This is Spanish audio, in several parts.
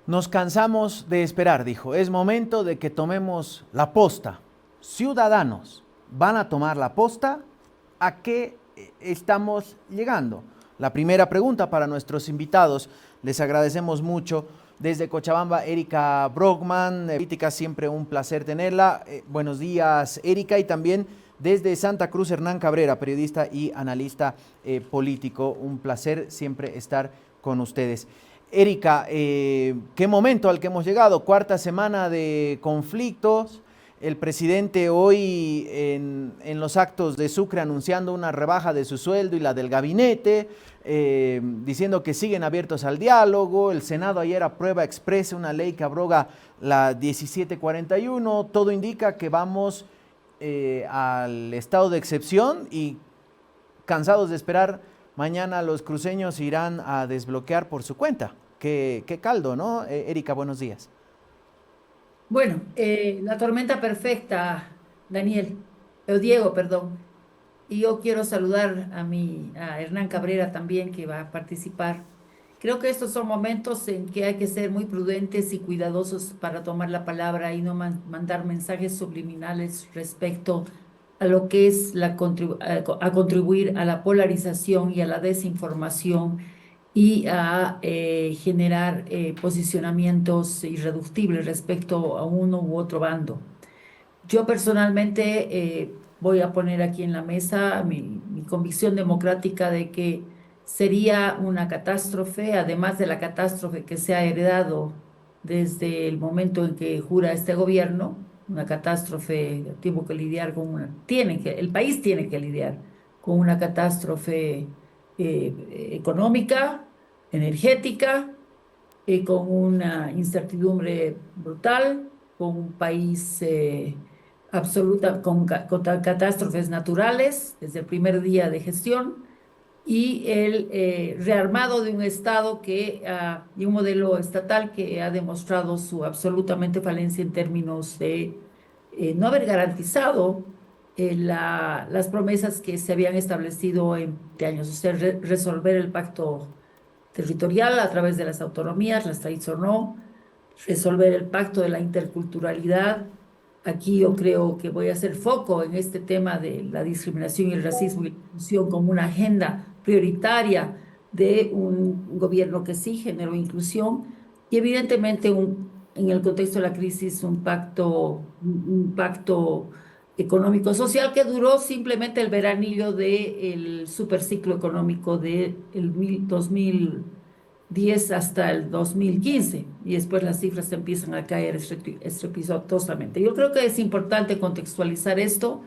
Nos cansamos de esperar, dijo. Es momento de que tomemos la posta. Ciudadanos, ¿van a tomar la posta? ¿A qué estamos llegando? La primera pregunta para nuestros invitados. Les agradecemos mucho. Desde Cochabamba, Erika Brogman, política, siempre un placer tenerla. Buenos días, Erika. Y también desde Santa Cruz, Hernán Cabrera, periodista y analista político. Un placer siempre estar con ustedes. Erika, qué momento al que hemos llegado, cuarta semana de conflictos. El presidente hoy en los actos de Sucre anunciando una rebaja de su sueldo y la del gabinete, diciendo que siguen abiertos al diálogo. El Senado ayer aprueba expresa una ley que abroga la 1741. Todo indica que vamos al estado de excepción y cansados de esperar, mañana los cruceños irán a desbloquear por su cuenta. Qué caldo, ¿no? Erika, buenos días. Bueno, la tormenta perfecta, Daniel, o Diego, perdón. Y yo quiero saludar a Hernán Cabrera también, que va a participar. Creo que estos son momentos en que hay que ser muy prudentes y cuidadosos para tomar la palabra y no mandar mensajes subliminales respecto a lo que es a contribuir a la polarización y a la desinformación y a generar posicionamientos irreductibles respecto a uno u otro bando. Yo personalmente voy a poner aquí en la mesa mi convicción democrática de que sería una catástrofe, además de la catástrofe que se ha heredado desde el momento en que jura este gobierno, una catástrofe, tuvo que lidiar con el país tiene que lidiar con una catástrofe económica, energética, con una incertidumbre brutal, con un país con catástrofes naturales desde el primer día de gestión y el rearmado de un y un modelo estatal que ha demostrado su absolutamente falencia en términos de no haber garantizado las promesas que se habían establecido en 20 años, o sea, resolver el pacto territorial a través de las autonomías, las traicionó, resolver el pacto de la interculturalidad. Aquí yo creo que voy a hacer foco en este tema de la discriminación y el racismo y la inclusión como una agenda prioritaria de un gobierno que sí generó inclusión y evidentemente en el contexto de la crisis un pacto económico-social que duró simplemente el veranillo del superciclo económico del 2010 hasta el 2015 y después las cifras empiezan a caer estrepitosamente. Yo creo que es importante contextualizar esto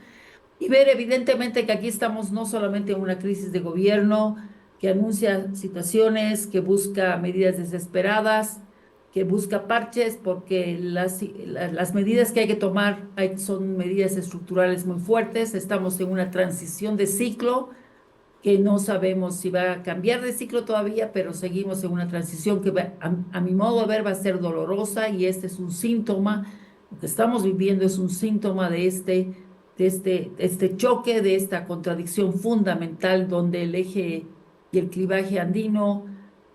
y ver evidentemente que aquí estamos no solamente en una crisis de gobierno que anuncia situaciones, que busca medidas desesperadas, que busca parches, porque las medidas que hay que tomar son medidas estructurales muy fuertes. Estamos en una transición de ciclo que no sabemos si va a cambiar de ciclo todavía, pero seguimos en una transición que a mi modo de ver va a ser dolorosa y este es un síntoma, lo que estamos viviendo es un síntoma de este choque, de esta contradicción fundamental donde el eje y el clivaje andino,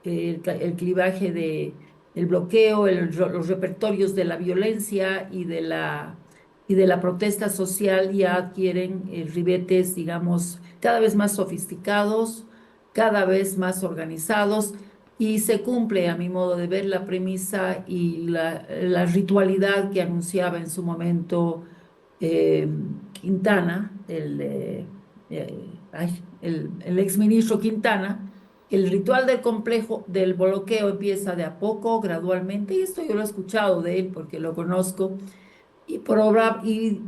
el clivaje el bloqueo, los repertorios de la violencia y de la protesta social ya adquieren ribetes, digamos, cada vez más sofisticados, cada vez más organizados, y se cumple, a mi modo de ver, la premisa y la ritualidad que anunciaba en su momento eh, Quintana, el exministro Quintana. El ritual del complejo del bloqueo empieza de a poco, gradualmente, y esto yo lo he escuchado de él porque lo conozco, y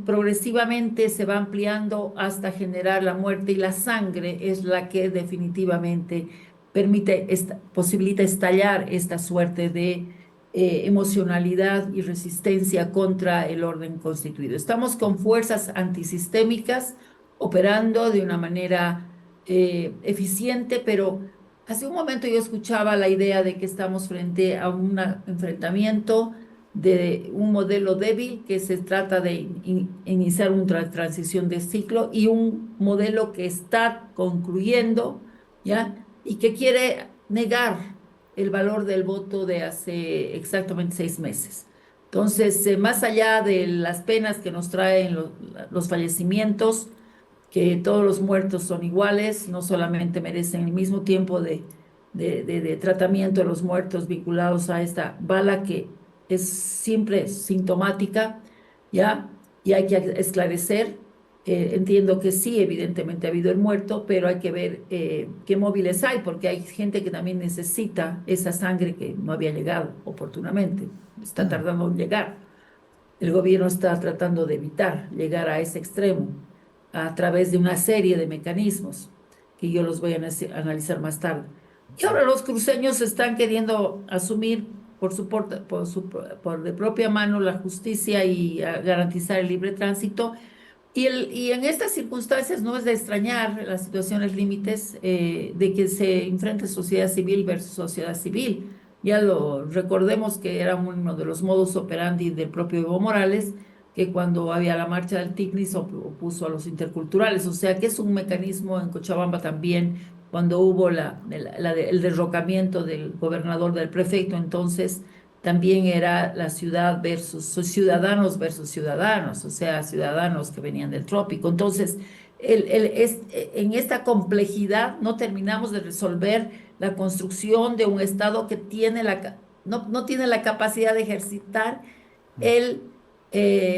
progresivamente se va ampliando hasta generar la muerte y la sangre es la que definitivamente posibilita estallar esta suerte de emocionalidad y resistencia contra el orden constituido. Estamos con fuerzas antisistémicas operando de una manera eficiente, pero hace un momento yo escuchaba la idea de que estamos frente a un enfrentamiento de un modelo débil que se trata de iniciar una transición de ciclo y un modelo que está concluyendo, ¿ya? Y que quiere negar el valor del voto de hace exactamente 6 meses. Entonces, más allá de las penas que nos traen los fallecimientos, que todos los muertos son iguales, no solamente merecen el mismo tiempo de tratamiento de los muertos vinculados a esta bala que es siempre sintomática, ¿ya? Y hay que esclarecer. Entiendo que sí, evidentemente ha habido el muerto, pero hay que ver qué móviles hay, porque hay gente que también necesita esa sangre que no había llegado oportunamente, está tardando en llegar. El gobierno está tratando de evitar llegar a ese extremo a través de una serie de mecanismos que yo los voy a analizar más tarde. Y ahora los cruceños están queriendo asumir por de propia mano la justicia y garantizar el libre tránsito. Y en estas circunstancias no es de extrañar las situaciones límites de que se enfrente sociedad civil versus sociedad civil. Ya lo recordemos que era uno de los modus operandi del propio Evo Morales, que cuando había la marcha del TICNI se opuso a los interculturales. O sea que es un mecanismo en Cochabamba también, cuando hubo el derrocamiento del gobernador, del prefecto, entonces también era la ciudad versus ciudadanos, o sea, ciudadanos que venían del trópico. Entonces, en esta complejidad no terminamos de resolver la construcción de un Estado que no tiene la capacidad de ejercitar el,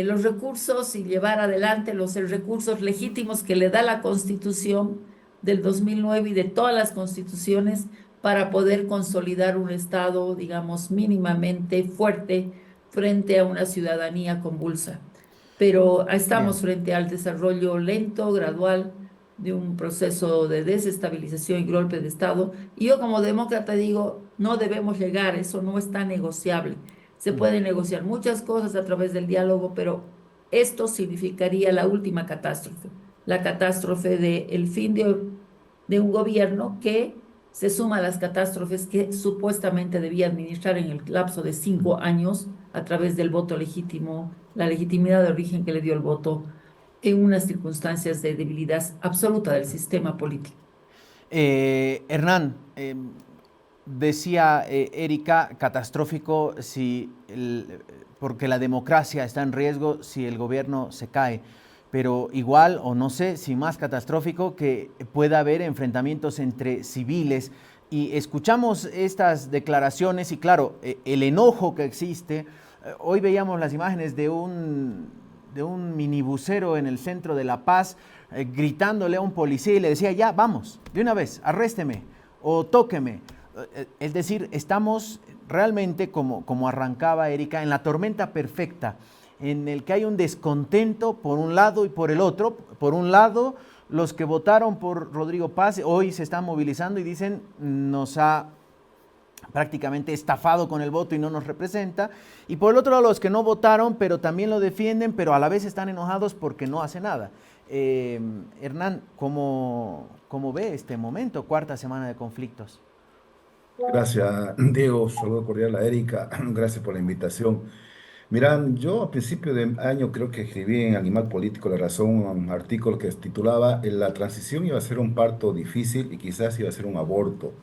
los recursos y llevar adelante los recursos legítimos que le da la Constitución del 2009 y de todas las constituciones para poder consolidar un Estado, digamos, mínimamente fuerte frente a una ciudadanía convulsa. Pero Bien. estamos frente al desarrollo lento, gradual, de un proceso de desestabilización y golpe de Estado. Y yo como demócrata digo, no debemos llegar, eso no está negociable. Se pueden negociar muchas cosas a través del diálogo, pero esto significaría la última catástrofe, la catástrofe del fin de un gobierno que se suma a las catástrofes que supuestamente debía administrar en el lapso de 5 años a través del voto legítimo, la legitimidad de origen que le dio el voto en unas circunstancias de debilidad absoluta del sistema político. Hernán, decía Erika, catastrófico porque la democracia está en riesgo si el gobierno se cae, pero igual, o no sé, si más catastrófico que pueda haber enfrentamientos entre civiles. Y escuchamos estas declaraciones y claro, el enojo que existe. Hoy veíamos las imágenes de un minibusero en el centro de La Paz gritándole a un policía y le decía, ya, vamos, de una vez, arrésteme o tóqueme. Es decir, estamos realmente, como arrancaba Erika, en la tormenta perfecta, en el que hay un descontento por un lado y por el otro. Por un lado, los que votaron por Rodrigo Paz hoy se están movilizando y dicen, nos ha prácticamente estafado con el voto y no nos representa. Y por el otro lado, los que no votaron, pero también lo defienden, pero a la vez están enojados porque no hace nada. Hernán, ¿cómo ve este momento, cuarta semana de conflictos? Gracias, Diego. Saludo cordial a Erika. Gracias por la invitación. Mira, yo a principio de año creo que escribí en Animal Político La Razón un artículo que titulaba La transición iba a ser un parto difícil y quizás iba a ser un aborto,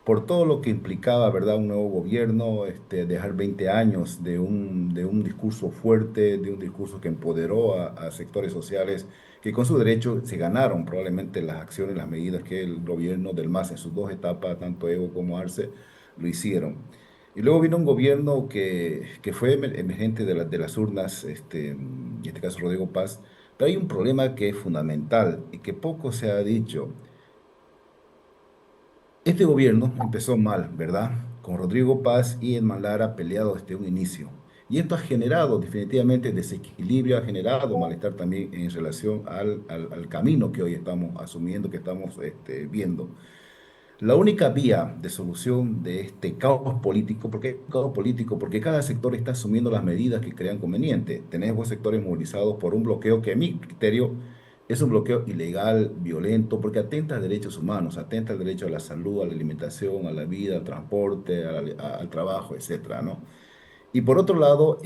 por todo lo que implicaba, ¿verdad? Un nuevo gobierno, dejar 20 años de un discurso fuerte, de un discurso que empoderó a sectores sociales que con su derecho se ganaron probablemente las acciones, las medidas que el gobierno del MAS en sus dos etapas, tanto Evo como Arce, lo hicieron. Y luego vino un gobierno que fue emergente de las urnas, en este caso Rodrigo Paz, pero hay un problema que es fundamental y que poco se ha dicho. Este gobierno empezó mal, ¿verdad? Con Rodrigo Paz y Edman Lara peleados desde un inicio. Y esto ha generado definitivamente desequilibrio, ha generado malestar también en relación al camino que hoy estamos asumiendo, que estamos viendo. La única vía de solución de este caos político, ¿por qué caos político? Porque cada sector está asumiendo las medidas que crean conveniente. Tenemos sectores movilizados por un bloqueo que, a mi criterio, es un bloqueo ilegal, violento, porque atenta a derechos humanos, atenta al derecho a la salud, a la alimentación, a la vida, al transporte, al trabajo, etcétera, ¿no? Y por otro lado,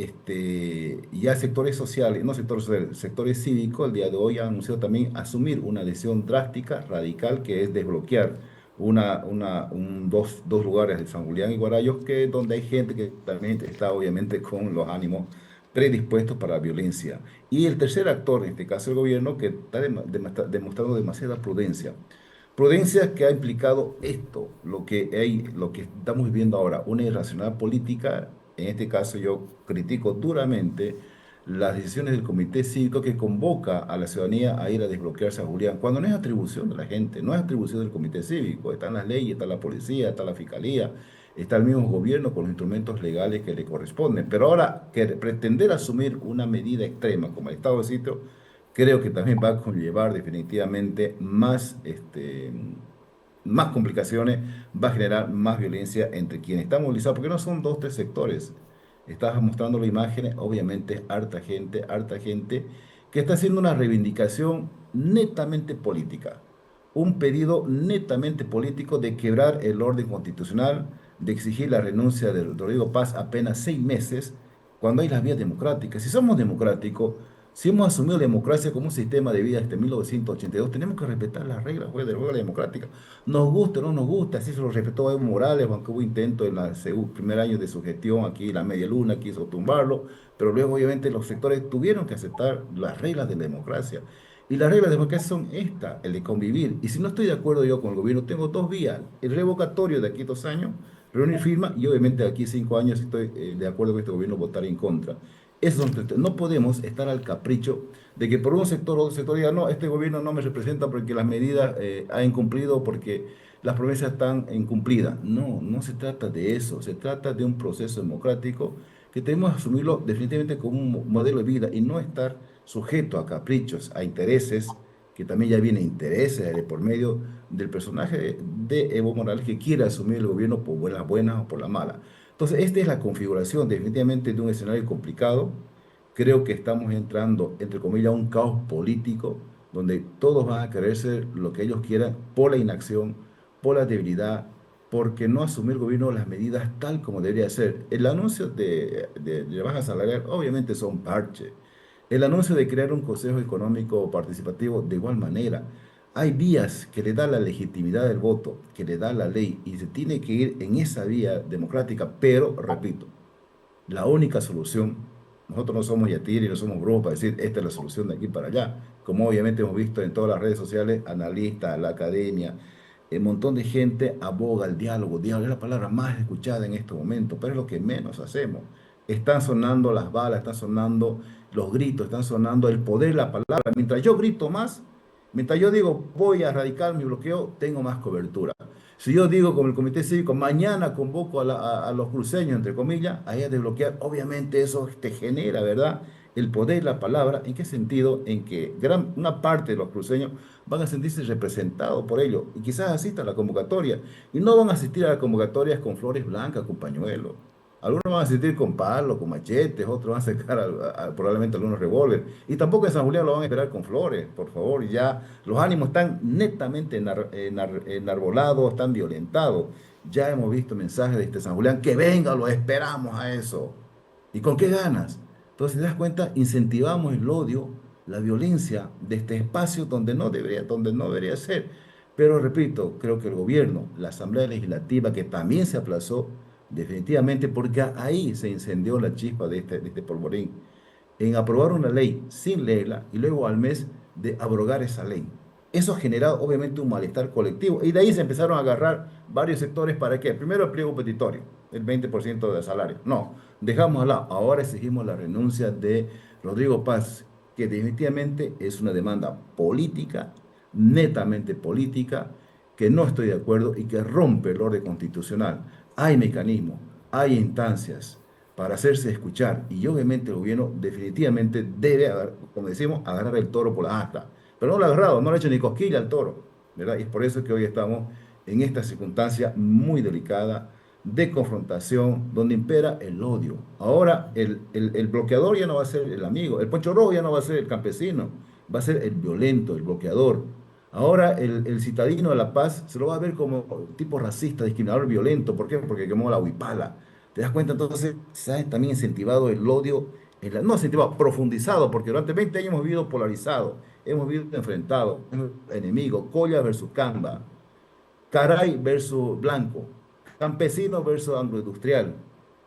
ya sectores sociales, no sectores sociales, sectores cívicos, el día de hoy han anunciado también asumir una decisión drástica, radical, que es desbloquear dos lugares de San Julián y Guarayos, que donde hay gente que también está obviamente con los ánimos predispuestos para la violencia. Y el tercer actor, en este caso el gobierno, que está demostrando demasiada prudencia. Prudencia que ha implicado esto, lo que estamos viviendo ahora, una irracional política. En este caso yo critico duramente las decisiones del Comité Cívico que convoca a la ciudadanía a ir a desbloquearse a Julián, cuando no es atribución de la gente, no es atribución del Comité Cívico, están las leyes, está la policía, está la fiscalía, está el mismo gobierno con los instrumentos legales que le corresponden. Pero ahora, que pretender asumir una medida extrema como el estado de sitio, creo que también va a conllevar definitivamente más complicaciones, va a generar más violencia entre quienes están movilizados, porque no son dos, tres sectores. Estás mostrando las imágenes, obviamente, harta gente, que está haciendo una reivindicación netamente política, un pedido netamente político de quebrar el orden constitucional, de exigir la renuncia de Rodrigo Paz apenas 6 meses, cuando hay las vías democráticas. Si somos democráticos, si hemos asumido la democracia como un sistema de vida desde 1982, tenemos que respetar las reglas pues, del juego de la democrática. Nos gusta o no nos gusta, así se lo respetó Evo Morales, aunque hubo intento en el primer año de su gestión, aquí la media luna quiso tumbarlo, pero luego obviamente los sectores tuvieron que aceptar las reglas de la democracia. Y las reglas de democracia son estas, el de convivir. Y si no estoy de acuerdo yo con el gobierno, tengo dos vías, el revocatorio de aquí 2 años, reunir firma, y obviamente de aquí 5 años, si estoy de acuerdo con este gobierno, votar en contra. No podemos estar al capricho de que por un sector o otro sector diga, no, este gobierno no me representa porque las medidas ha incumplido, porque las promesas están incumplidas. No, no se trata de eso, se trata de un proceso democrático que tenemos que asumirlo definitivamente como un modelo de vida y no estar sujeto a caprichos, a intereses, que también ya vienen intereses de por medio del personaje de Evo Morales que quiere asumir el gobierno por buenas buenas o por la mala. Entonces, esta es la configuración definitivamente de un escenario complicado. Creo que estamos entrando, entre comillas, a un caos político, donde todos van a querer ser lo que ellos quieran por la inacción, por la debilidad, porque no asumir el gobierno las medidas tal como debería ser. El anuncio de baja salarial obviamente son parche. El anuncio de crear un consejo económico participativo de igual manera. Hay vías que le da la legitimidad del voto, que le da la ley, y se tiene que ir en esa vía democrática, pero, repito, la única solución, nosotros no somos yatiri, no somos brujos para decir esta es la solución de aquí para allá, como obviamente hemos visto en todas las redes sociales, analistas, la academia, un montón de gente aboga el diálogo es la palabra más escuchada en este momento, pero es lo que menos hacemos. Están sonando las balas, están sonando los gritos, están sonando el poder de la palabra. Mientras yo grito más, mientras yo digo voy a erradicar mi bloqueo, tengo más cobertura. Si yo digo con el Comité Cívico, mañana convoco a los cruceños, entre comillas, a ir a desbloquear, obviamente eso te genera, ¿verdad? El poder de la palabra. ¿En qué sentido? En que una parte de los cruceños van a sentirse representados por ello y quizás asistan a la convocatoria. Y no van a asistir a las convocatorias con flores blancas, con pañuelos. Algunos van a asistir con palos, con machetes, otros van a sacar probablemente algunos revólveres. Y tampoco en San Julián lo van a esperar con flores, por favor. Ya los ánimos están netamente enarbolados, están violentados. Ya hemos visto mensajes de este San Julián, que venga, lo esperamos a eso. ¿Y con qué ganas? Entonces, si te das cuenta, incentivamos el odio, la violencia de este espacio donde no debería ser. Pero repito, creo que el gobierno, la Asamblea Legislativa, que también se aplazó, definitivamente, porque ahí se incendió la chispa de este polvorín, en aprobar una ley sin leerla y luego al mes de abrogar esa ley. Eso ha generado obviamente un malestar colectivo y de ahí se empezaron a agarrar varios sectores para qué. Primero el pliego petitorio, el 20% del salario. No, dejamos al lado. Ahora exigimos la renuncia de Rodrigo Paz, que definitivamente es una demanda política, netamente política, que no estoy de acuerdo y que rompe el orden constitucional. Hay mecanismos, hay instancias para hacerse escuchar y obviamente el gobierno definitivamente debe, como decimos, agarrar el toro por la asta. Pero no lo ha agarrado, no le ha hecho ni cosquilla al toro, ¿verdad? Y es por eso que hoy estamos en esta circunstancia muy delicada de confrontación, donde impera el odio. Ahora el bloqueador ya no va a ser el amigo, el poncho rojo ya no va a ser el campesino, va a ser el violento, el bloqueador. Ahora el citadino de La Paz se lo va a ver como tipo racista, discriminador, violento. ¿Por qué? Porque quemó la huipala. ¿Te das cuenta? Entonces se ha también incentivado el odio, no incentivado, profundizado, porque durante 20 años hemos vivido polarizados, hemos vivido enfrentados, enemigos, Colla versus Camba. Caray versus blanco, campesino versus agroindustrial,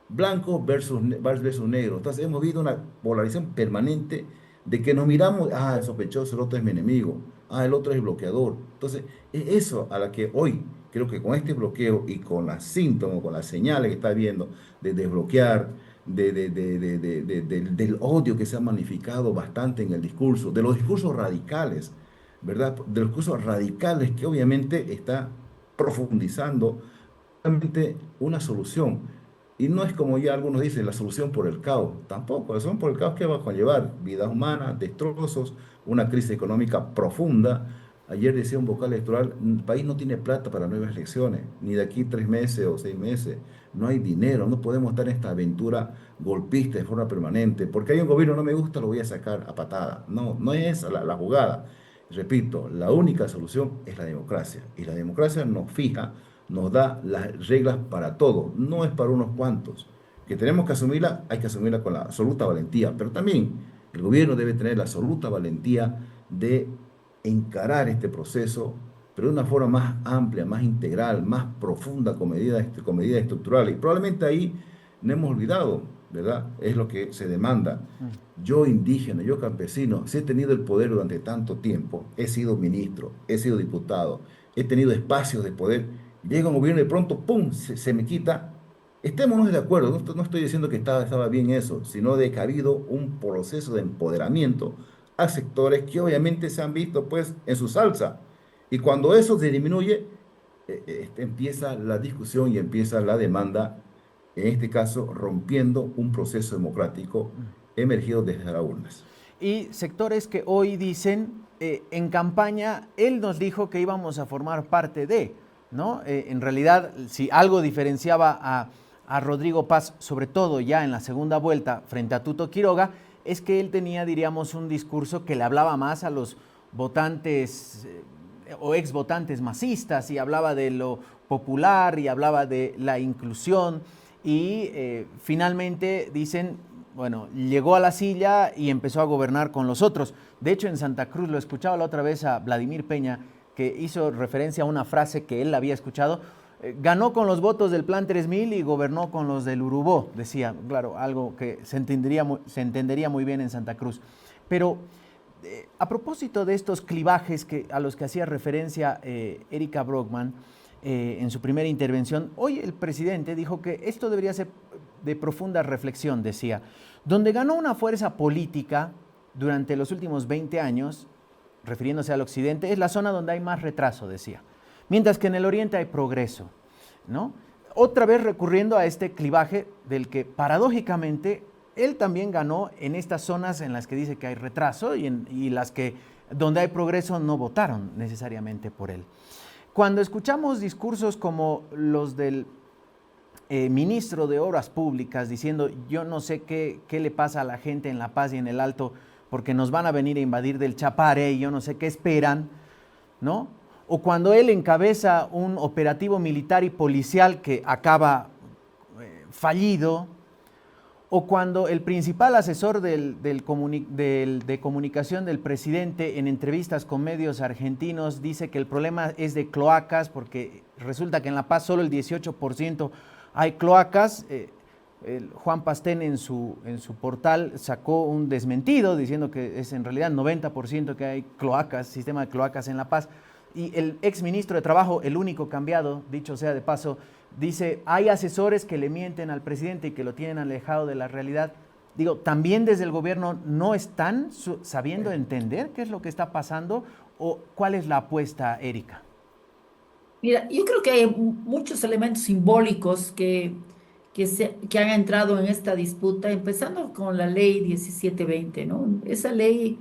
blanco versus negro. Entonces hemos visto una polarización permanente de que nos miramos, ah, el sospechoso, el otro es mi enemigo, ah, el otro es el bloqueador. Entonces, es eso a la que hoy creo que con este bloqueo y con las síntomas, con las señales que está viendo de desbloquear, del odio que se ha magnificado bastante en el discurso, de los discursos radicales, ¿verdad? De los discursos radicales que obviamente está profundizando realmente una solución. Y no es como ya algunos dicen, la solución por el caos. Tampoco, la solución por el caos que va a conllevar vidas humanas, destrozos, una crisis económica profunda. Ayer decía un vocal electoral, el país no tiene plata para nuevas elecciones, ni de aquí 3 meses o 6 meses. No hay dinero, no podemos estar en esta aventura golpista de forma permanente. Porque hay un gobierno no me gusta, lo voy a sacar a patada. No, no es esa la jugada. Repito, la única solución es la democracia. Y la democracia nos fija, nos da las reglas para todo, no es para unos cuantos. Que tenemos que asumirla, hay que asumirla con la absoluta valentía, pero también el gobierno debe tener la absoluta valentía de encarar este proceso, pero de una forma más amplia, más integral, más profunda, con medidas estructurales. Y probablemente ahí no hemos olvidado, ¿verdad? Es lo que se demanda. Mm. Yo indígena, yo campesino, si he tenido el poder durante tanto tiempo, he sido ministro, he sido diputado, he tenido espacios de poder, llega un gobierno y de pronto, ¡pum!, se me quita. Estémonos de acuerdo, no estoy diciendo que estaba bien eso, sino de que ha habido un proceso de empoderamiento a sectores que obviamente se han visto pues en su salsa. Y cuando eso se disminuye, empieza la discusión y empieza la demanda, en este caso rompiendo un proceso democrático emergido desde las urnas. Y sectores que hoy dicen, en campaña, él nos dijo que íbamos a formar parte de, ¿no? En realidad, si algo diferenciaba a Rodrigo Paz, sobre todo ya en la segunda vuelta frente a Tuto Quiroga, es que él tenía, diríamos, un discurso que le hablaba más a los votantes o ex votantes masistas, y hablaba de lo popular y hablaba de la inclusión, y finalmente dicen, bueno, llegó a la silla y empezó a gobernar con los otros. De hecho, en Santa Cruz, lo escuchaba la otra vez a Vladimir Peña, que hizo referencia a una frase que él había escuchado: ganó con los votos del Plan 3000 y gobernó con los del Urubó, decía, claro, algo que se entendería muy bien en Santa Cruz. Pero a propósito de estos clivajes a los que hacía referencia Erika Brockman en su primera intervención, hoy el presidente dijo que esto debería ser de profunda reflexión, decía. Donde ganó una fuerza política durante los últimos 20 años, refiriéndose al occidente, es la zona donde hay más retraso, decía. Mientras que en el oriente hay progreso, ¿no? Otra vez recurriendo a este clivaje del que paradójicamente él también ganó en estas zonas en las que dice que hay retraso y las que donde hay progreso no votaron necesariamente por él. Cuando escuchamos discursos como los del ministro de Obras Públicas diciendo yo no sé qué le pasa a la gente en La Paz y en el Alto porque nos van a venir a invadir del Chapare y yo no sé qué esperan, ¿no? O cuando él encabeza un operativo militar y policial que acaba fallido, o cuando el principal asesor de comunicación del presidente en entrevistas con medios argentinos dice que el problema es de cloacas porque resulta que en La Paz solo el 18% hay cloacas. Juan Pastén en su portal sacó un desmentido diciendo que es en realidad 90% que hay cloacas, sistema de cloacas en La Paz. Y el exministro de Trabajo, el único cambiado, dicho sea de paso, dice, hay asesores que le mienten al presidente y que lo tienen alejado de la realidad. Digo, también desde el gobierno no están sabiendo entender qué es lo que está pasando, o cuál es la apuesta, Erika. Mira, yo creo que hay muchos elementos simbólicos que han entrado en esta disputa, empezando con la ley 1720, ¿no? Esa ley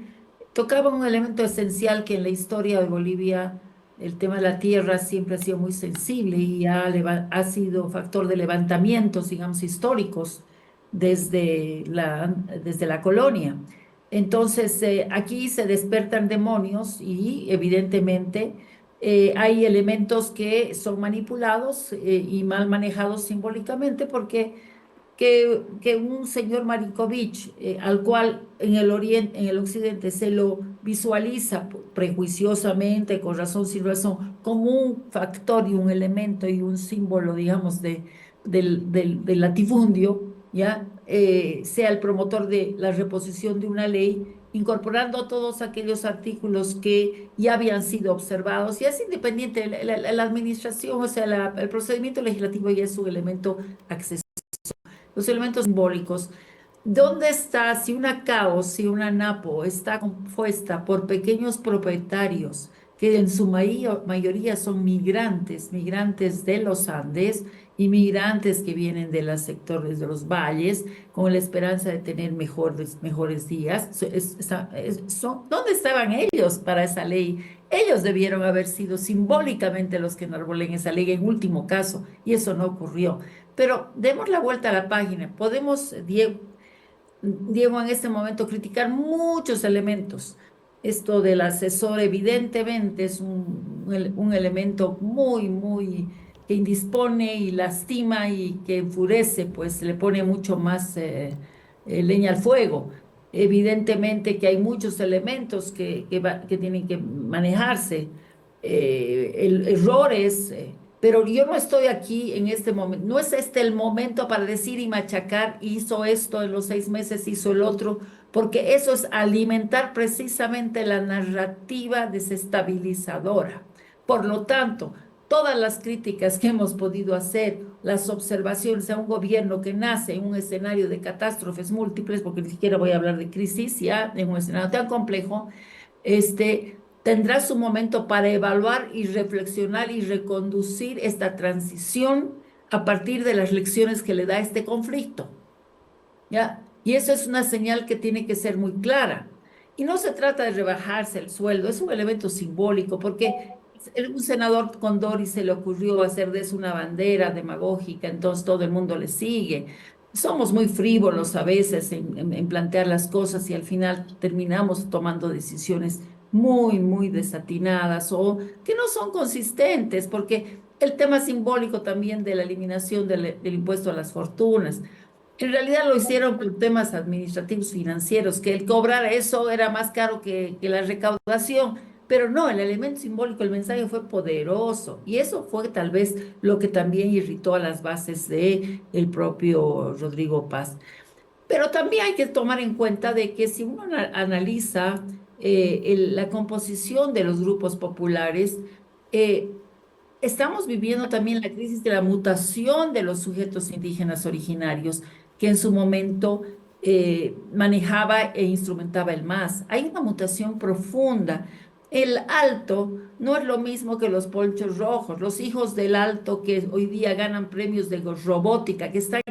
tocaba un elemento esencial que en la historia de Bolivia el tema de la tierra siempre ha sido muy sensible y ha sido factor de levantamientos, digamos, históricos desde la colonia. Entonces, aquí se despertan demonios y evidentemente hay elementos que son manipulados y mal manejados simbólicamente porque que un señor Marinkovic, al cual en el oriente, en el occidente se lo visualiza prejuiciosamente, con razón, sin razón, como un factor y un elemento y un símbolo, digamos, del latifundio, ¿ya? Sea el promotor de la reposición de una ley, incorporando todos aquellos artículos que ya habían sido observados, y es independiente, la administración, o sea, el procedimiento legislativo ya es un elemento accesible, los elementos simbólicos. ¿Dónde está si una CAO, si una NAPO está compuesta por pequeños propietarios que en su mayoría son migrantes, migrantes de los Andes y migrantes que vienen de los sectores de los valles con la esperanza de tener mejores días? ¿Dónde estaban ellos para esa ley? Ellos debieron haber sido simbólicamente los que enarbolen esa ley en último caso, y eso no ocurrió. Pero demos la vuelta a la página. Podemos, Diego, en este momento criticar muchos elementos. Esto del asesor evidentemente es un elemento muy que indispone y lastima y que enfurece, pues le pone mucho más leña al fuego. Evidentemente que hay muchos elementos que tienen que manejarse, errores. Pero yo no estoy aquí en este momento, no es este el momento para decir y machacar, hizo esto en los 6 meses, hizo el otro, porque eso es alimentar precisamente la narrativa desestabilizadora. Por lo tanto, todas las críticas que hemos podido hacer, las observaciones a un gobierno que nace en un escenario de catástrofes múltiples, porque ni siquiera voy a hablar de crisis, ya en un escenario tan complejo, tendrá su momento para evaluar y reflexionar y reconducir esta transición a partir de las lecciones que le da este conflicto, ¿ya? Y eso es una señal que tiene que ser muy clara. Y no se trata de rebajarse el sueldo, es un elemento simbólico, porque un senador Condori se le ocurrió hacer de eso una bandera demagógica, entonces todo el mundo le sigue. Somos muy frívolos a veces en plantear las cosas y al final terminamos tomando decisiones muy desatinadas o que no son consistentes, porque el tema simbólico también de la eliminación del impuesto a las fortunas, en realidad lo hicieron por temas administrativos financieros, que el cobrar eso era más caro que la recaudación, pero no, el elemento simbólico, el mensaje fue poderoso y eso fue tal vez lo que también irritó a las bases de el propio Rodrigo Paz. Pero también hay que tomar en cuenta de que si uno analiza la composición de los grupos populares, eh, estamos viviendo también la crisis de la mutación de los sujetos indígenas originarios, que en su momento manejaba e instrumentaba el MAS. Hay una mutación profunda. El alto no es lo mismo que los ponchos rojos, los hijos del alto que hoy día ganan premios de robótica, que están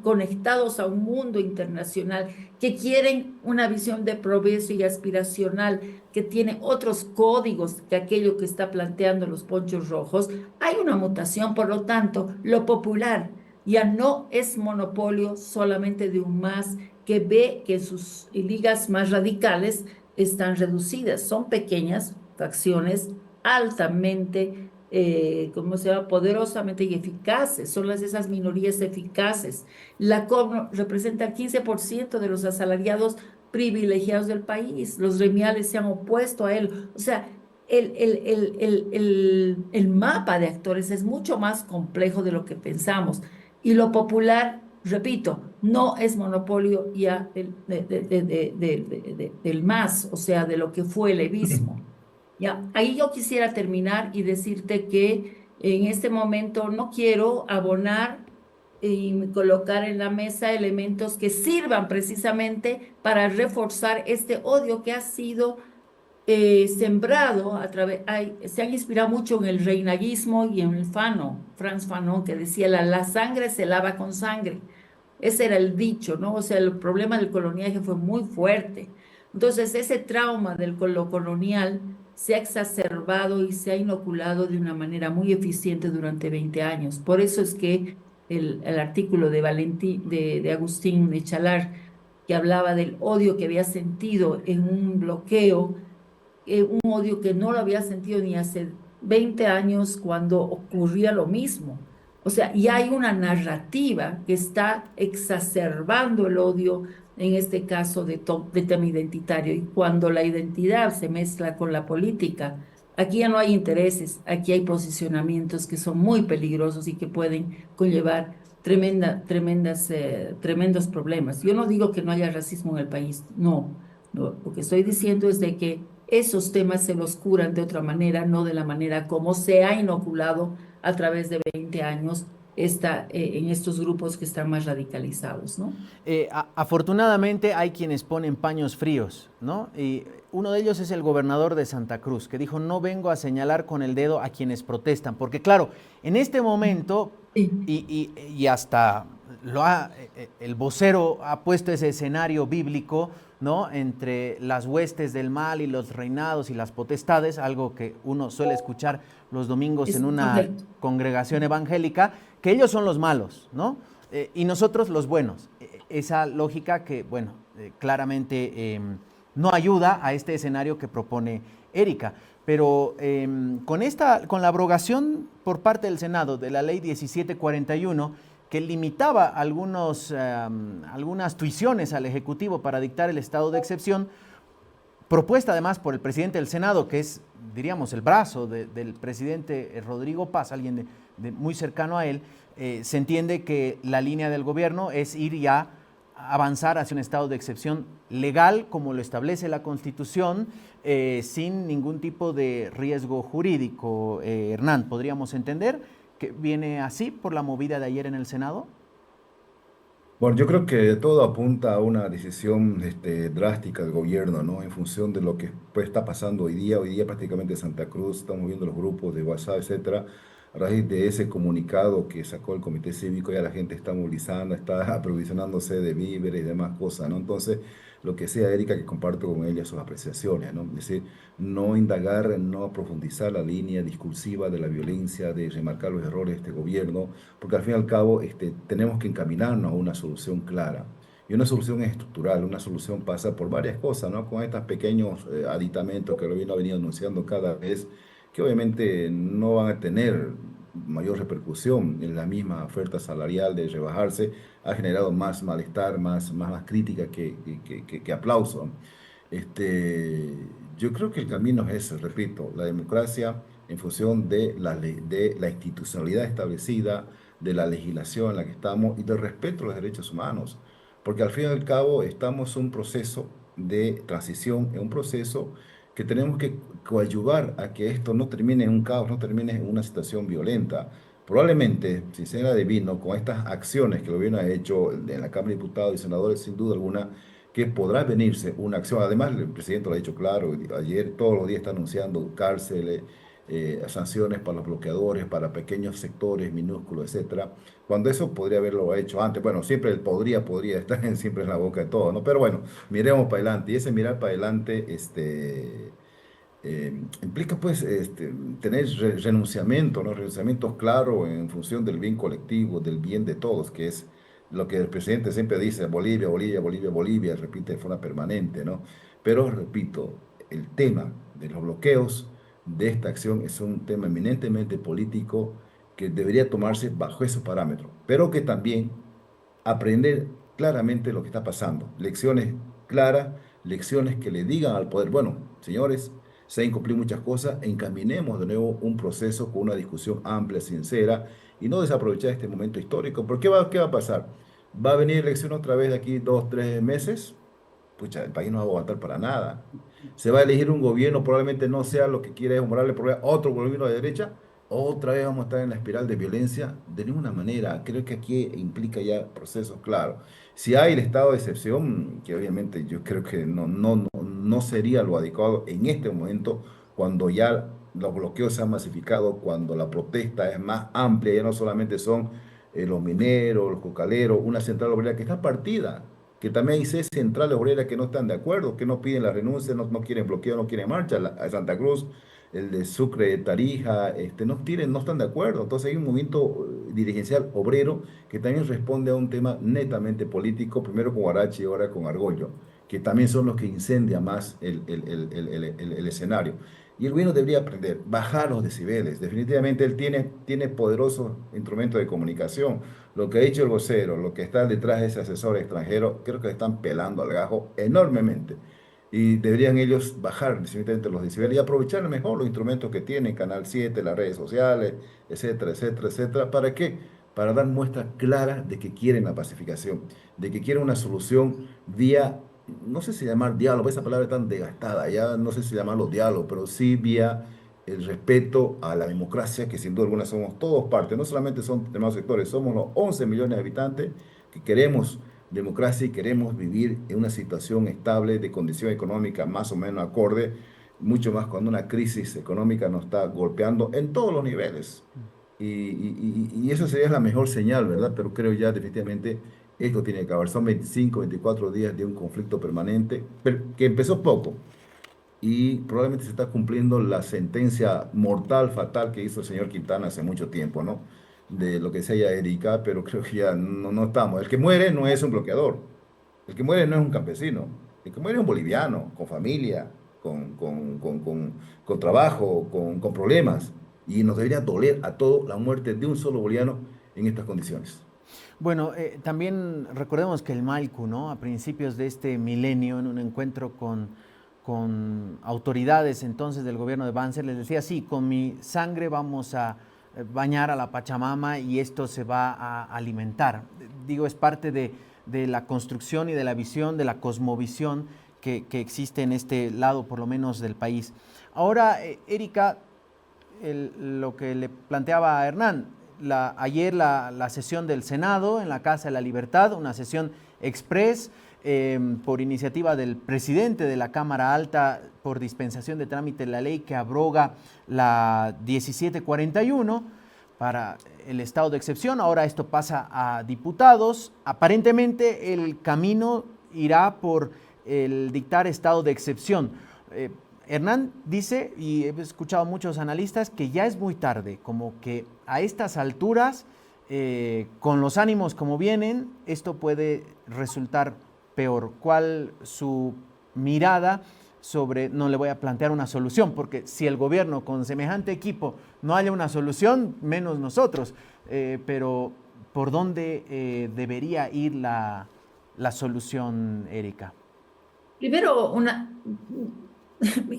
conectados a un mundo internacional, que quieren una visión de progreso y aspiracional, que tiene otros códigos que aquello que está planteando los ponchos rojos. Hay una mutación, por lo tanto, lo popular ya no es monopolio solamente de un MAS que ve que sus ligas más radicales están reducidas, son pequeñas facciones altamente, ¿cómo se llama? Poderosamente y eficaces, son esas minorías eficaces. La COP representa el 15% de los asalariados privilegiados del país, los gremiales se han opuesto a él, o sea, el mapa de actores es mucho más complejo de lo que pensamos. Y lo popular, repito, no es monopolio ya del MAS, o sea, de lo que fue el levismo. Ya, ahí yo quisiera terminar y decirte que en este momento no quiero abonar y colocar en la mesa elementos que sirvan precisamente para reforzar este odio que ha sido sembrado a través, se han inspirado mucho en el reinaguismo y en el Fanon, Franz Fanon, que decía la sangre se lava con sangre. Ese era el dicho, ¿no? O sea, el problema del coloniaje fue muy fuerte. Entonces, ese trauma lo colonial se ha exacerbado y se ha inoculado de una manera muy eficiente durante 20 años. Por eso es que el artículo de Agustín de Chalar, que hablaba del odio que había sentido en un bloqueo, un odio que no lo había sentido ni hace 20 años cuando ocurría lo mismo. O sea, y hay una narrativa que está exacerbando el odio, en este caso de tema identitario. Y cuando la identidad se mezcla con la política, aquí ya no hay intereses, aquí hay posicionamientos que son muy peligrosos y que pueden conllevar tremendos problemas. Yo no digo que no haya racismo en el país, no, no. Lo que estoy diciendo es de que esos temas se los curan de otra manera, no de la manera como se ha inoculado a través de 20 años en estos grupos que están más radicalizados, ¿no? Afortunadamente hay quienes ponen paños fríos, ¿no? Y uno de ellos es el gobernador de Santa Cruz, que dijo, no vengo a señalar con el dedo a quienes protestan, porque claro, en este momento, Sí, y hasta el vocero ha puesto ese escenario bíblico, ¿no? Entre las huestes del mal y los reinados y las potestades, algo que uno suele escuchar los domingos es en una correcto. congregación evangélica, que ellos son los malos, ¿no? Y nosotros los buenos. Esa lógica que, bueno, claramente no ayuda a este escenario que propone Erika. Pero con la abrogación por parte del Senado de la ley 1741, que limitaba algunas tuiciones al Ejecutivo para dictar el estado de excepción, propuesta además por el presidente del Senado, que es, diríamos, el brazo del presidente Rodrigo Paz, alguien muy cercano a él, se entiende que la línea del gobierno es ir ya a avanzar hacia un estado de excepción legal, como lo establece la Constitución, sin ningún tipo de riesgo jurídico. Hernán, ¿podríamos entender que viene así por la movida de ayer en el Senado? Bueno, yo creo que todo apunta a una decisión drástica del gobierno, ¿no? En función de lo que pues, está pasando hoy día. Hoy día prácticamente Santa Cruz, estamos viendo los grupos de WhatsApp, etcétera. A raíz de ese comunicado que sacó el Comité Cívico, ya la gente está movilizando, está aprovisionándose de víveres y demás cosas, ¿no? Entonces, lo que sea, Erika, que comparto con ella sus apreciaciones, ¿no? Es decir, no indagar, no profundizar la línea discursiva de la violencia, de remarcar los errores de este gobierno, porque al fin y al cabo tenemos que encaminarnos a una solución clara. Y una solución es estructural, una solución pasa por varias cosas, ¿no? Con estos pequeños aditamentos que el gobierno ha venido anunciando cada vez, que obviamente no van a tener mayor repercusión en la misma oferta salarial de rebajarse, ha generado más malestar, más crítica que aplauso. Este, yo creo que el camino es ese, repito, la democracia en función de de la institucionalidad establecida, de la legislación en la que estamos y del respeto a los derechos humanos. Porque al fin y al cabo estamos en un proceso de transición, en un proceso que tenemos que coadyuvar a que esto no termine en un caos, no termine en una situación violenta. Probablemente, si se adivino, con estas acciones que el gobierno ha hecho en la Cámara de Diputados y Senadores, sin duda alguna, que podrá venirse una acción. Además, el presidente lo ha dicho claro, ayer todos los días está anunciando cárceles, sanciones para los bloqueadores, para pequeños sectores minúsculos, etcétera. Cuando eso podría haberlo hecho antes. Bueno, siempre el podría estar siempre en la boca de todo, ¿no? Pero bueno, miremos para adelante. Y ese mirar para adelante, implica pues tener renunciamiento, ¿no? Renunciamientos claros en función del bien colectivo, del bien de todos, que es lo que el presidente siempre dice, Bolivia, Bolivia, Bolivia, Bolivia, repite de forma permanente, ¿no? Pero repito, el tema de los bloqueos de esta acción es un tema eminentemente político que debería tomarse bajo esos parámetros, pero que también aprender claramente lo que está pasando, lecciones claras, lecciones que le digan al poder, bueno, señores, se han incumplido muchas cosas, encaminemos de nuevo un proceso con una discusión amplia, sincera, y no desaprovechar este momento histórico. ¿Por qué va a pasar? ¿Va a venir elección otra vez de aquí 2, 3 meses? Pucha, el país no va a aguantar para nada. Se va a elegir un gobierno, probablemente no sea lo que quiere Evo Morales, probablemente otro gobierno de derecha, otra vez vamos a estar en la espiral de violencia. De ninguna manera, creo que aquí implica ya procesos claros. Si hay el estado de excepción, que obviamente yo creo que no sería lo adecuado en este momento, cuando ya los bloqueos se han masificado, cuando la protesta es más amplia, ya no solamente son los mineros, los cocaleros, una central obrera que está partida, que también hay seis centrales obreras que no están de acuerdo, que no piden la renuncia, no quieren bloqueo, no quieren marcha. A Santa Cruz el de Sucre, Tarija, no están de acuerdo. Entonces hay un movimiento dirigencial obrero que también responde a un tema netamente político, primero con Huarachi y ahora con Argollo, que también son los que incendian más el escenario. Y el gobierno debería aprender, bajar los decibeles. Definitivamente él tiene poderosos instrumentos de comunicación. Lo que ha dicho el vocero, lo que está detrás de ese asesor extranjero, creo que le están pelando al gajo enormemente. Y deberían ellos bajar definitivamente los decibeles y aprovechar mejor los instrumentos que tienen, Canal 7, las redes sociales, etcétera, etcétera, etcétera. ¿Para qué? Para dar muestras claras de que quieren la pacificación, de que quieren una solución vía, no sé si llamar diálogo, esa palabra es tan desgastada, ya no sé si llamarlo diálogo, pero sí vía el respeto a la democracia, que sin duda alguna somos todos parte, no solamente son determinados sectores, somos los 11 millones de habitantes que queremos democracia y queremos vivir en una situación estable de condición económica más o menos acorde, mucho más cuando una crisis económica nos está golpeando en todos los niveles. Y eso sería la mejor señal, ¿verdad? Pero creo ya definitivamente esto tiene que acabar. Son 25, 24 días de un conflicto permanente, que empezó poco y probablemente se está cumpliendo la sentencia mortal, fatal que hizo el señor Quintana hace mucho tiempo, ¿no? De lo que decía Erika, pero creo que ya no estamos. El que muere no es un bloqueador, el que muere no es un campesino, el que muere es un boliviano, con familia, con trabajo, con problemas, y nos debería doler a todos la muerte de un solo boliviano en estas condiciones. Bueno, también recordemos que el Malcu, ¿no? A principios de este milenio, en un encuentro con autoridades entonces del gobierno de Banzer, les decía, sí, con mi sangre vamos a bañar a la Pachamama y esto se va a alimentar. Digo, es parte de la construcción y de la visión, de la cosmovisión que existe en este lado, por lo menos, del país. Ahora, Erika, lo que le planteaba a Hernán, ayer la sesión del Senado en la Casa de la Libertad, una sesión express por iniciativa del presidente de la Cámara Alta por dispensación de trámite de la ley que abroga la 1741 para el estado de excepción. Ahora esto pasa a diputados. Aparentemente el camino irá por el dictar estado de excepción. Hernán dice, y he escuchado a muchos analistas, que ya es muy tarde, como que a estas alturas, con los ánimos como vienen, esto puede resultar peor. ¿Cuál su mirada sobre, no le voy a plantear una solución, porque si el gobierno con semejante equipo no haya una solución, menos nosotros, pero ¿por dónde debería ir la solución, Erika? Primero,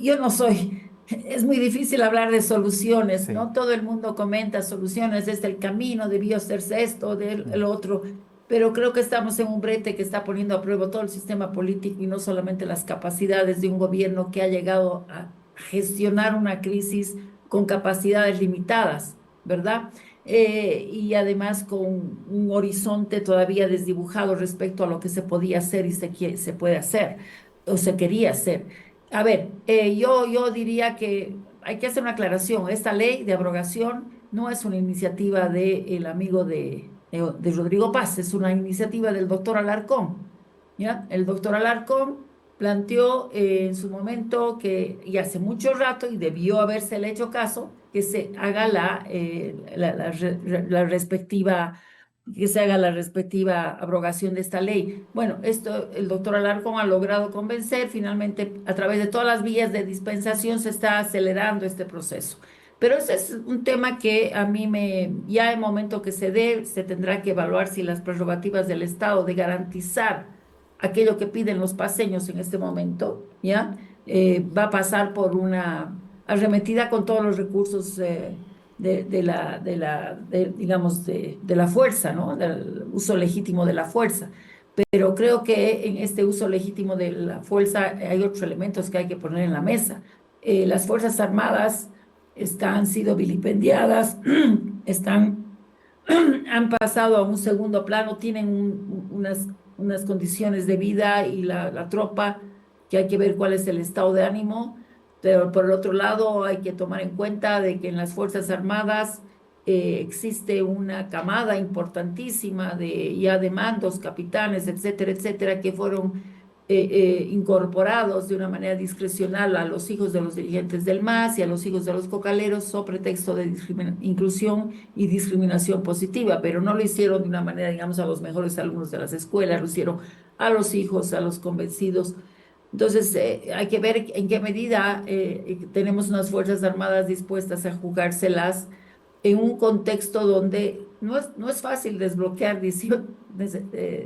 yo no soy, es muy difícil hablar de soluciones, Sí. ¿no? Todo el mundo comenta soluciones, este el camino, debió hacerse esto, el otro, pero creo que estamos en un brete que está poniendo a prueba todo el sistema político y no solamente las capacidades de un gobierno que ha llegado a gestionar una crisis con capacidades limitadas, ¿verdad? Y además con un horizonte todavía desdibujado respecto a lo que se podía hacer y se puede hacer o se quería hacer. A ver, yo diría que hay que hacer una aclaración. Esta ley de abrogación no es una iniciativa del amigo de Rodrigo Paz, es una iniciativa del doctor Alarcón. ¿Ya? El doctor Alarcón planteó en su momento que, y hace mucho rato, y debió haberse hecho caso, que se haga la respectiva que se haga la respectiva abrogación de esta ley. Bueno, esto el doctor Alarcón ha logrado convencer, finalmente a través de todas las vías de dispensación se está acelerando este proceso. Pero ese es un tema que a mí ya en momento que se dé, se tendrá que evaluar si las prerrogativas del Estado de garantizar aquello que piden los paseños en este momento, ¿ya? Va a pasar por una arremetida con todos los recursos digamos, de la fuerza, ¿no? Del uso legítimo de la fuerza. Pero creo que en este uso legítimo de la fuerza hay otros elementos que hay que poner en la mesa. Las Fuerzas Armadas han sido vilipendiadas, han pasado a un segundo plano, tienen unas condiciones de vida y la tropa, que hay que ver cuál es el estado de ánimo. Pero por el otro lado hay que tomar en cuenta de que en las Fuerzas Armadas existe una camada importantísima de mandos, capitanes, etcétera, etcétera, que fueron incorporados de una manera discrecional a los hijos de los dirigentes del MAS y a los hijos de los cocaleros sobre pretexto de inclusión y discriminación positiva, pero no lo hicieron de una manera, digamos, a los mejores alumnos de las escuelas, lo hicieron a los hijos, a los convencidos. Entonces, hay que ver en qué medida tenemos unas Fuerzas Armadas dispuestas a jugárselas en un contexto donde no es fácil desbloquear 18,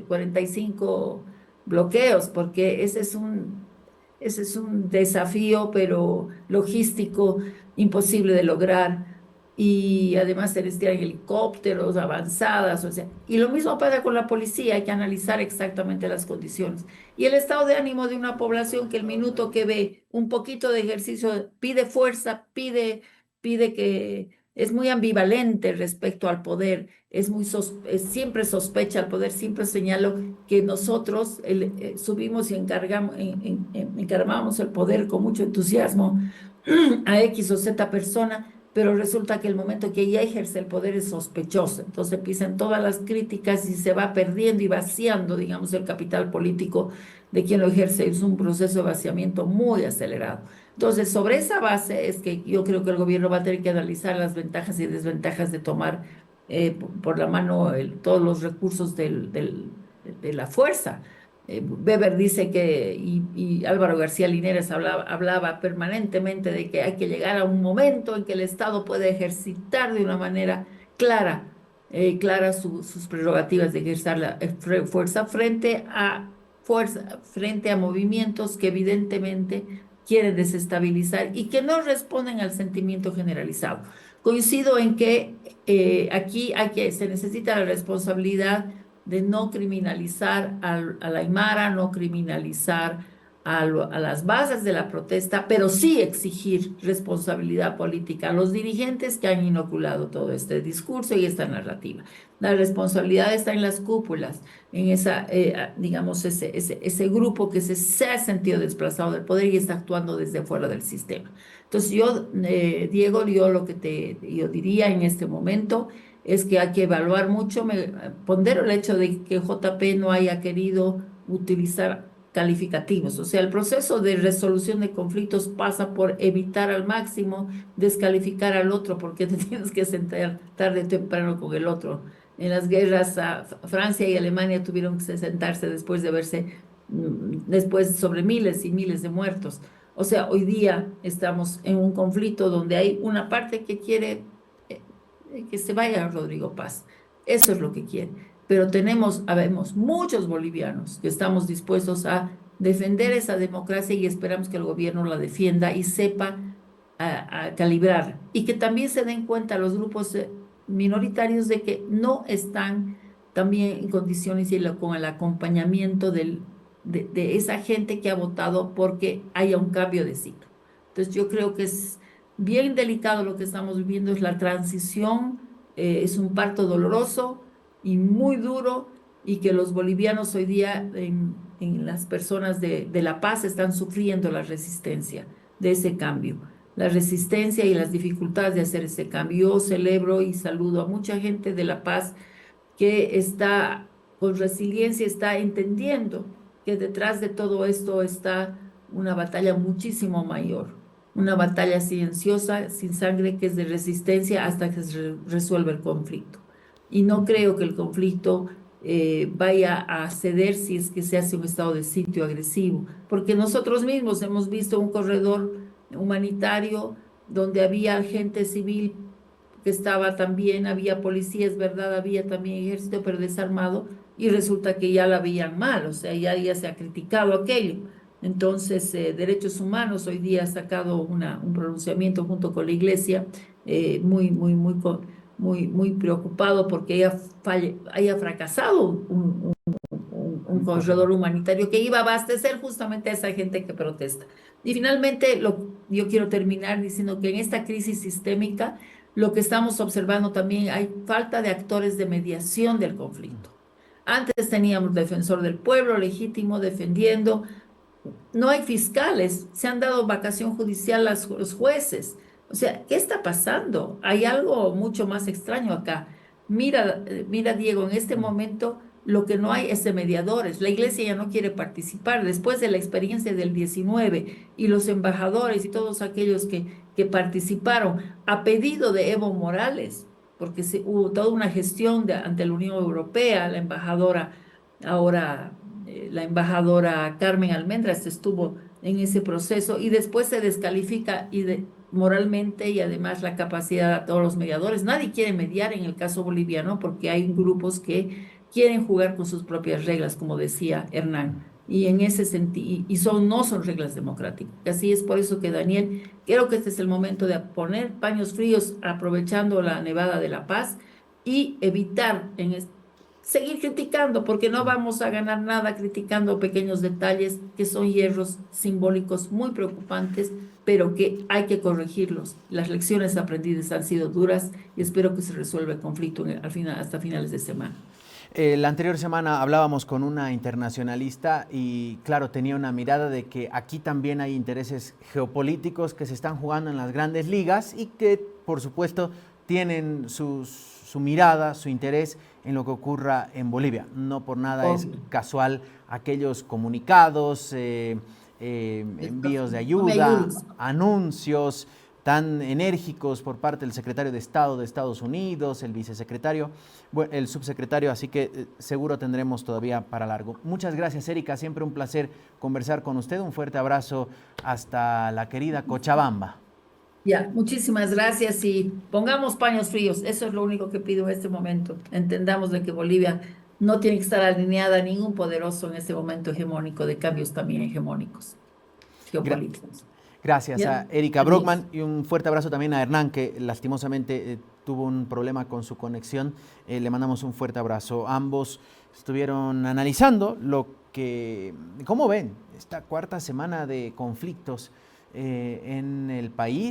45 bloqueos, porque ese es un desafío, pero logístico, imposible de lograr. Y además se necesitan helicópteros, avanzadas, o sea, y lo mismo pasa con la policía, hay que analizar exactamente las condiciones. Y el estado de ánimo de una población que el minuto que ve un poquito de ejercicio pide fuerza, pide que es muy ambivalente respecto al poder, siempre sospecha al poder, siempre señalo que nosotros subimos y encargamos el poder con mucho entusiasmo a X o Z persona, pero resulta que el momento que ella ejerce el poder es sospechoso. Entonces empiezan todas las críticas y se va perdiendo y vaciando, digamos, el capital político de quien lo ejerce. Es un proceso de vaciamiento muy acelerado. Entonces, sobre esa base es que yo creo que el gobierno va a tener que analizar las ventajas y desventajas de tomar por la mano todos los recursos de la fuerza. Weber dice que, y Álvaro García Linera hablaba permanentemente de que hay que llegar a un momento en que el Estado puede ejercitar de una manera clara sus prerrogativas de ejercer la fuerza frente a movimientos que evidentemente quieren desestabilizar y que no responden al sentimiento generalizado. Coincido en que aquí se necesita la responsabilidad de no criminalizar a la Aymara, no criminalizar a las bases de la protesta, pero sí exigir responsabilidad política a los dirigentes que han inoculado todo este discurso y esta narrativa. La responsabilidad está en las cúpulas, en digamos, ese grupo que se ha sentido desplazado del poder y está actuando desde fuera del sistema. Entonces Diego, yo diría en este momento es que hay que evaluar mucho. Pondero el hecho de que JP no haya querido utilizar calificativos. O sea, el proceso de resolución de conflictos pasa por evitar al máximo descalificar al otro, porque te tienes que sentar tarde o temprano con el otro. En las guerras, Francia y Alemania tuvieron que sentarse después de verse, después sobre miles y miles de muertos. O sea, hoy día estamos en un conflicto donde hay una parte que quiere que se vaya Rodrigo Paz. Eso es lo que quiere. Pero habemos muchos bolivianos que estamos dispuestos a defender esa democracia y esperamos que el gobierno la defienda y sepa a calibrar. Y que también se den cuenta los grupos minoritarios de que no están también en condiciones y con el acompañamiento de esa gente que ha votado porque haya un cambio de ciclo. Entonces yo creo que es bien delicado lo que estamos viviendo, es la transición, es un parto doloroso y muy duro, y que los bolivianos hoy día, en las personas de La Paz, están sufriendo la resistencia de ese cambio, la resistencia y las dificultades de hacer ese cambio. Yo celebro y saludo a mucha gente de La Paz que está con resiliencia, está entendiendo que detrás de todo esto está una batalla muchísimo mayor, una batalla silenciosa, sin sangre, que es de resistencia hasta que se resuelve el conflicto. Y no creo que el conflicto vaya a ceder si es que se hace un estado de sitio agresivo, porque nosotros mismos hemos visto un corredor humanitario donde había gente civil que estaba también, había policías, ¿verdad? Había también ejército, pero desarmado, y resulta que ya la veían mal, o sea, ya se ha criticado aquello. Entonces, Derechos Humanos hoy día ha sacado un pronunciamiento junto con la Iglesia, muy preocupado porque haya fracasado un corredor humanitario que iba a abastecer justamente a esa gente que protesta. Y finalmente, yo quiero terminar diciendo que en esta crisis sistémica, lo que estamos observando también, hay falta de actores de mediación del conflicto. Antes teníamos defensor del pueblo legítimo defendiendo, no hay fiscales, se han dado vacación judicial a los jueces. O sea, ¿qué está pasando? Hay algo mucho más extraño acá. Mira, Diego, en este momento Lo que no hay es de mediadores. La iglesia ya no quiere participar. Después de la experiencia del 19 y los embajadores y todos aquellos que participaron a pedido de Evo Morales, porque hubo toda una gestión ante la Unión Europea, la embajadora, ahora la embajadora Carmen Almendras estuvo en ese proceso y después se descalifica moralmente y además la capacidad a todos los mediadores. Nadie quiere mediar en el caso boliviano porque hay grupos que quieren jugar con sus propias reglas, como decía Hernán. Y en ese sentido, no son reglas democráticas. Así es por eso que Daniel, creo que este es el momento de poner paños fríos aprovechando la nevada de La Paz y evitar seguir criticando, porque no vamos a ganar nada criticando pequeños detalles que son hierros simbólicos muy preocupantes, pero que hay que corregirlos. Las lecciones aprendidas han sido duras y espero que se resuelva el conflicto al final, hasta finales de semana. La anterior semana hablábamos con una internacionalista y claro, tenía una mirada de que aquí también hay intereses geopolíticos que se están jugando en las grandes ligas y que por supuesto tienen su mirada, su interés en lo que ocurra en Bolivia. No por nada es casual aquellos comunicados, envíos de ayuda, anuncios tan enérgicos por parte del secretario de Estado de Estados Unidos, el vicesecretario, el subsecretario, así que seguro tendremos todavía para largo. Muchas gracias, Erika, siempre un placer conversar con usted. Un fuerte abrazo hasta la querida Cochabamba. Ya, muchísimas gracias y pongamos paños fríos. Eso es lo único que pido en este momento. Entendamos de que Bolivia no tiene que estar alineada a ningún poderoso en este momento hegemónico, de cambios también hegemónicos, geopolíticos. Gracias a Erika Brockman y un fuerte abrazo también a Hernán, que lastimosamente tuvo un problema con su conexión. Le mandamos un fuerte abrazo. Ambos estuvieron analizando cómo ven esta cuarta semana de conflictos en el país.